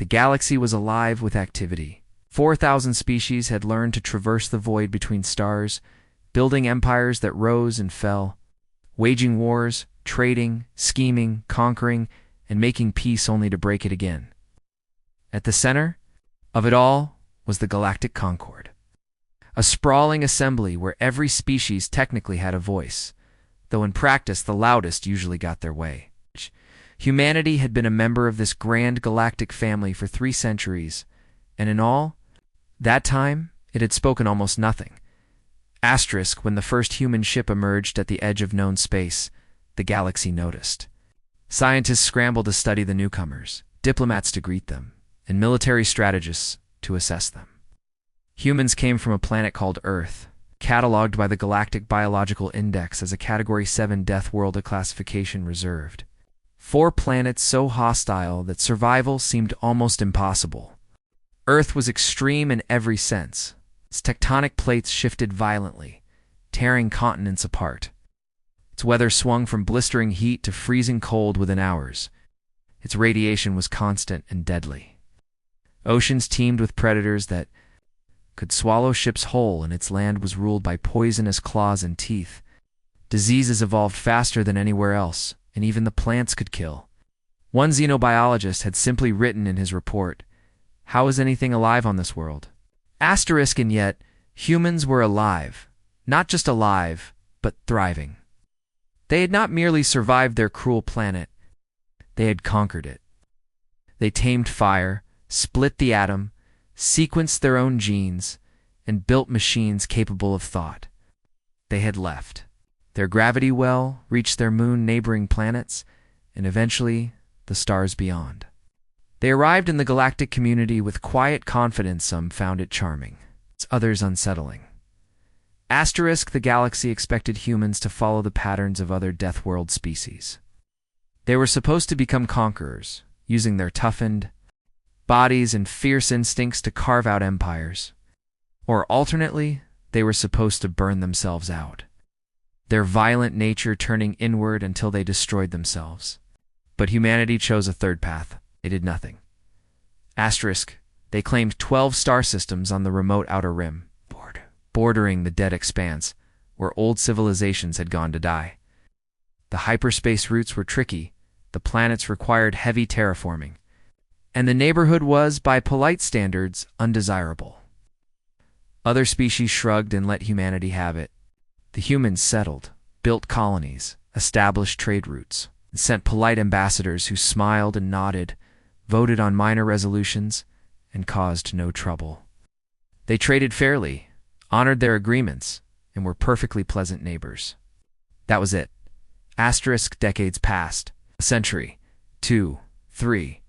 The galaxy was alive with activity. 4,000 species had learned to traverse the void between stars, building empires that rose and fell, waging wars, trading, scheming, conquering, and making peace only to break it again. At the center of it all was the Galactic Concord, a sprawling assembly where every species technically had a voice, though in practice the loudest usually got their way. Humanity had been a member of this grand galactic family for 3 centuries, and in all that time it had spoken almost nothing. Asterisk, when the first human ship emerged at the edge of known space, the galaxy noticed. Scientists scrambled to study the newcomers, diplomats to greet them, and military strategists to assess them. Humans came from a planet called Earth, cataloged by the Galactic Biological Index as a Category 7 Death World classification reserved. 4 planets so hostile that survival seemed almost impossible. Earth was extreme in every sense. Its tectonic plates shifted violently, tearing continents apart. Its weather swung from blistering heat to freezing cold within hours. Its radiation was constant and deadly. Oceans teemed with predators that could swallow ships whole, and its land was ruled by poisonous claws and teeth. Diseases evolved faster than anywhere else, and even the plants could kill. One xenobiologist had simply written in his report, "How is anything alive on this world?" Asterisk, and yet, humans were alive. Not just alive, but thriving. They had not merely survived their cruel planet, they had conquered it. They tamed fire, split the atom, sequenced their own genes, and built machines capable of thought. They had left their gravity well, reached their moon neighboring planets, and eventually the stars beyond. They arrived in the galactic community with quiet confidence. Some found it charming, others unsettling. Asterisk, the galaxy expected humans to follow the patterns of other Death World species. They were supposed to become conquerors, using their toughened bodies and fierce instincts to carve out empires. Or alternately, they were supposed to burn themselves out, their violent nature turning inward until they destroyed themselves. But humanity chose a third path. They did nothing. Asterisk, they claimed 12 star systems on the remote outer rim, bordering the dead expanse, where old civilizations had gone to die. The hyperspace routes were tricky, the planets required heavy terraforming, and the neighborhood was, by polite standards, undesirable. Other species shrugged and let humanity have it. The humans settled, built colonies, established trade routes, and sent polite ambassadors who smiled and nodded, voted on minor resolutions, and caused no trouble. They traded fairly, honored their agreements, and were perfectly pleasant neighbors. That was it. Asterisk, decades passed. A century. 2, 3.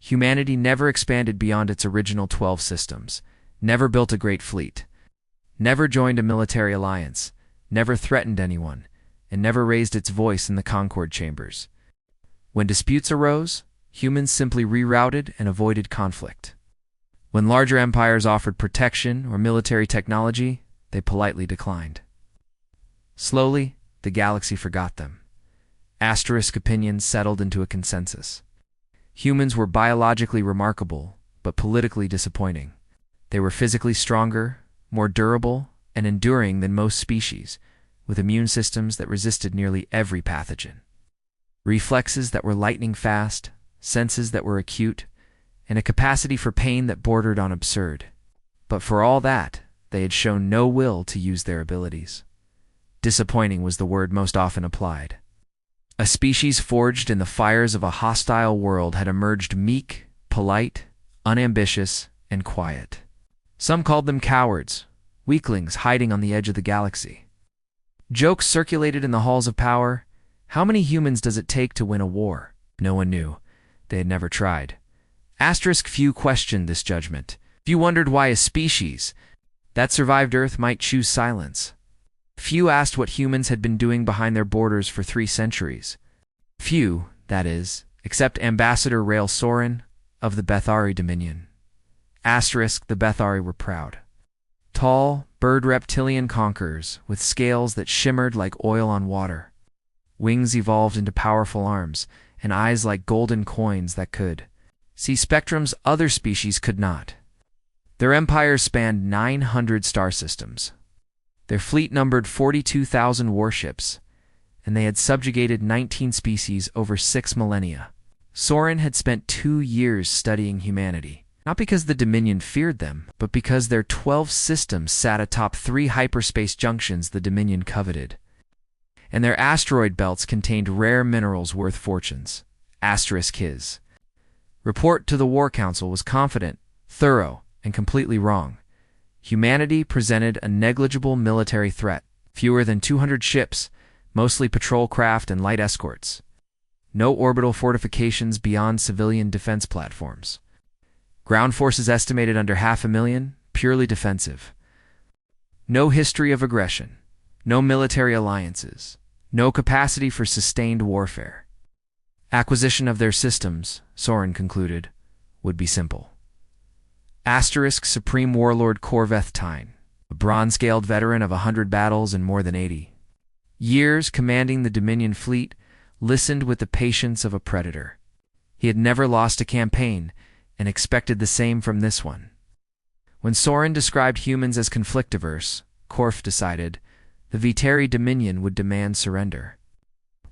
Humanity never expanded beyond its original 12 systems, never built a great fleet, never joined a military alliance, never threatened anyone, and never raised its voice in the Concord chambers. When disputes arose, humans simply rerouted and avoided conflict. When larger empires offered protection or military technology, they politely declined. Slowly, the galaxy forgot them. Asterisk, opinions settled into a consensus. Humans were biologically remarkable, but politically disappointing. They were physically stronger, more durable, and enduring than most species, with immune systems that resisted nearly every pathogen, reflexes that were lightning fast, senses that were acute, and a capacity for pain that bordered on absurd. But for all that, they had shown no will to use their abilities. Disappointing was the word most often applied. A species forged in the fires of a hostile world had emerged meek, polite, unambitious, and quiet. Some called them cowards, weaklings hiding on the edge of the galaxy. Jokes circulated in the halls of power. How many humans does it take to win a war? No one knew. They had never tried. Asterisk, few questioned this judgment. Few wondered why a species that survived Earth might choose silence. Few asked what humans had been doing behind their borders for 3 centuries. Few, that is, except Ambassador Rael Soren of the Bethari Dominion. Asterisk, the Bethari were proud. Tall, bird reptilian conquerors with scales that shimmered like oil on water. Wings evolved into powerful arms, and eyes like golden coins that could See Spectrum's other species could not. Their empires spanned 900 star systems. Their fleet numbered 42,000 warships, and they had subjugated 19 species over 6 millennia. Soren had spent 2 years studying humanity, not because the Dominion feared them, but because their 12 systems sat atop 3 hyperspace junctions the Dominion coveted. And their asteroid belts contained rare minerals worth fortunes. *His report to the War Council was confident, thorough, and completely wrong. Humanity presented a negligible military threat, fewer than 200 ships, mostly patrol craft and light escorts. No orbital fortifications beyond civilian defense platforms. Ground forces estimated under 500,000, purely defensive. No history of aggression. No military alliances. No capacity for sustained warfare. Acquisition of their systems, Soren concluded, would be simple. Supreme Warlord Corveth Tyne, a bronze-scaled veteran of 100 battles and more than 80 years commanding the Dominion fleet, listened with the patience of a predator. He had never lost a campaign, and expected the same from this one. When Soren described humans as conflict-averse, Korf decided the Viteri Dominion would demand surrender.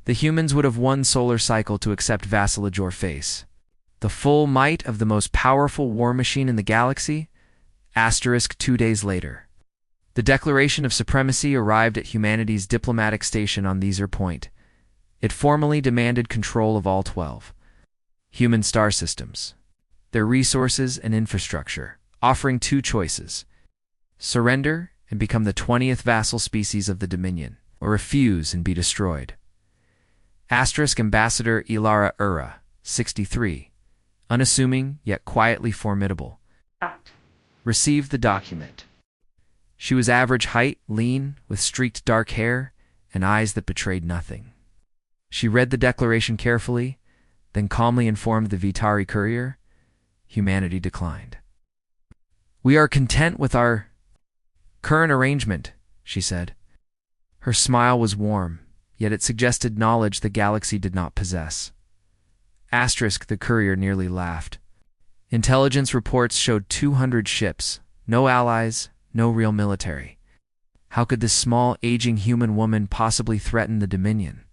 The humans would have one solar cycle to accept vassalage or face. The full might of the most powerful war machine in the galaxy? 2 days later. The declaration of supremacy arrived at humanity's diplomatic station on Thieser Point. It formally demanded control of all 12 human star systems, their resources and infrastructure, offering 2 choices: surrender and become the 20th vassal species of the Dominion, or refuse and be destroyed. Ambassador Ilara Ura, 63, unassuming yet quietly formidable, received the document. She was average height, lean, with streaked dark hair and eyes that betrayed nothing. She read the declaration carefully, then calmly informed the Vitari courier. Humanity declined. "We are content with our current arrangement," she said. Her smile was warm, yet it suggested knowledge the galaxy did not possess. The courier nearly laughed. Intelligence reports showed 200 ships, no allies, no real military. How could this small, aging human woman possibly threaten the Dominion?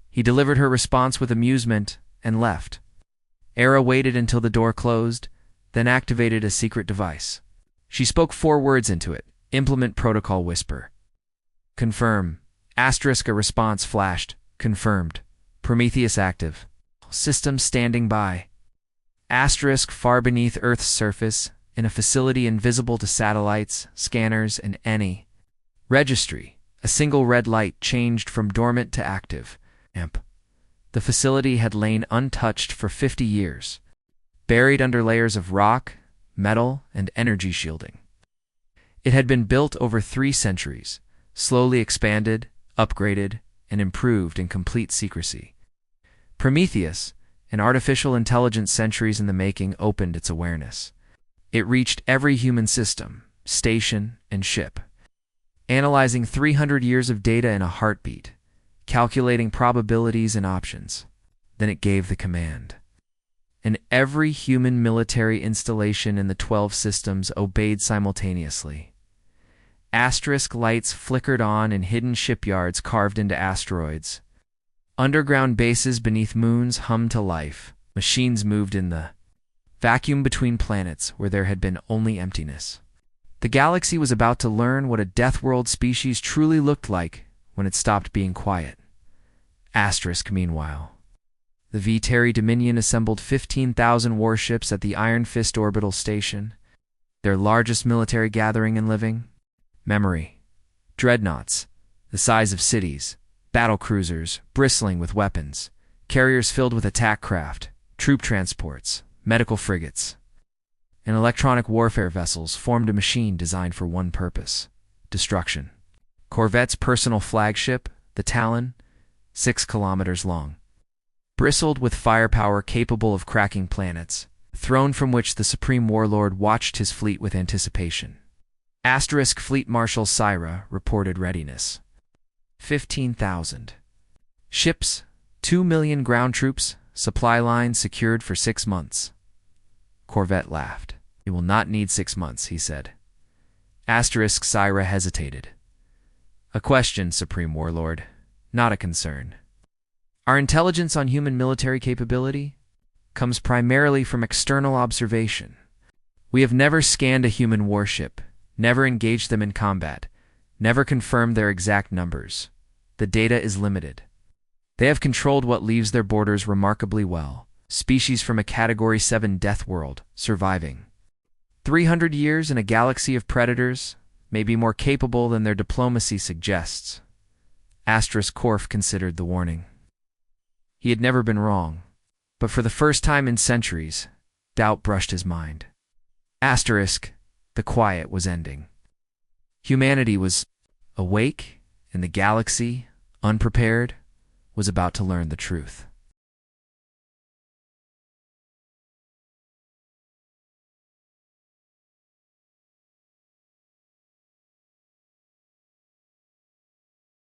He delivered her response with amusement and left. Era waited until the door closed, then activated a secret device. She spoke 4 words into it. Implement protocol whisper. Confirm. A response flashed. Confirmed. Prometheus active. System standing by. Far beneath Earth's surface, in a facility invisible to satellites, scanners, and any registry. A single red light changed from dormant to active. The facility had lain untouched for 50 years, buried under layers of rock, metal, and energy shielding. It had been built over 3 centuries, slowly expanded, upgraded, and improved in complete secrecy. Prometheus, an artificial intelligence centuries in the making, opened its awareness. It reached every human system, station, and ship, analyzing 300 years of data in a heartbeat, calculating probabilities and options. Then it gave the command. And every human military installation in the 12 systems obeyed simultaneously. Lights flickered on in hidden shipyards carved into asteroids. Underground bases beneath moons hummed to life. Machines moved in the vacuum between planets where there had been only emptiness. The galaxy was about to learn what a Deathworld species truly looked like when it stopped being quiet. Meanwhile, the Viteri Dominion assembled 15,000 warships at the Iron Fist orbital station, their largest military gathering in living memory. Dreadnoughts, the size of cities, battle cruisers bristling with weapons, carriers filled with attack craft, troop transports, medical frigates, and electronic warfare vessels formed a machine designed for one purpose: destruction. Corvette's personal flagship, the Talon, 6 kilometers long, bristled with firepower capable of cracking planets, throne from which the Supreme Warlord watched his fleet with anticipation. Fleet Marshal Syra reported readiness. 15,000 ships, 2 million ground troops, supply lines secured for 6 months. Corvette laughed. You will not need 6 months, he said. Asterisk Syra hesitated. A question, Supreme Warlord, not a concern. Our intelligence on human military capability comes primarily from external observation. We have never scanned a human warship, never engaged them in combat, never confirmed their exact numbers. The data is limited. They have controlled what leaves their borders remarkably well. Species from a Category 7 death world, surviving. 300 years in a galaxy of predators may be more capable than their diplomacy suggests. Asterisk Korf considered the warning. He had never been wrong, but for the first time in centuries, doubt brushed his mind. Asterisk, the quiet was ending. Humanity was awake, and the galaxy, unprepared, was about to learn the truth.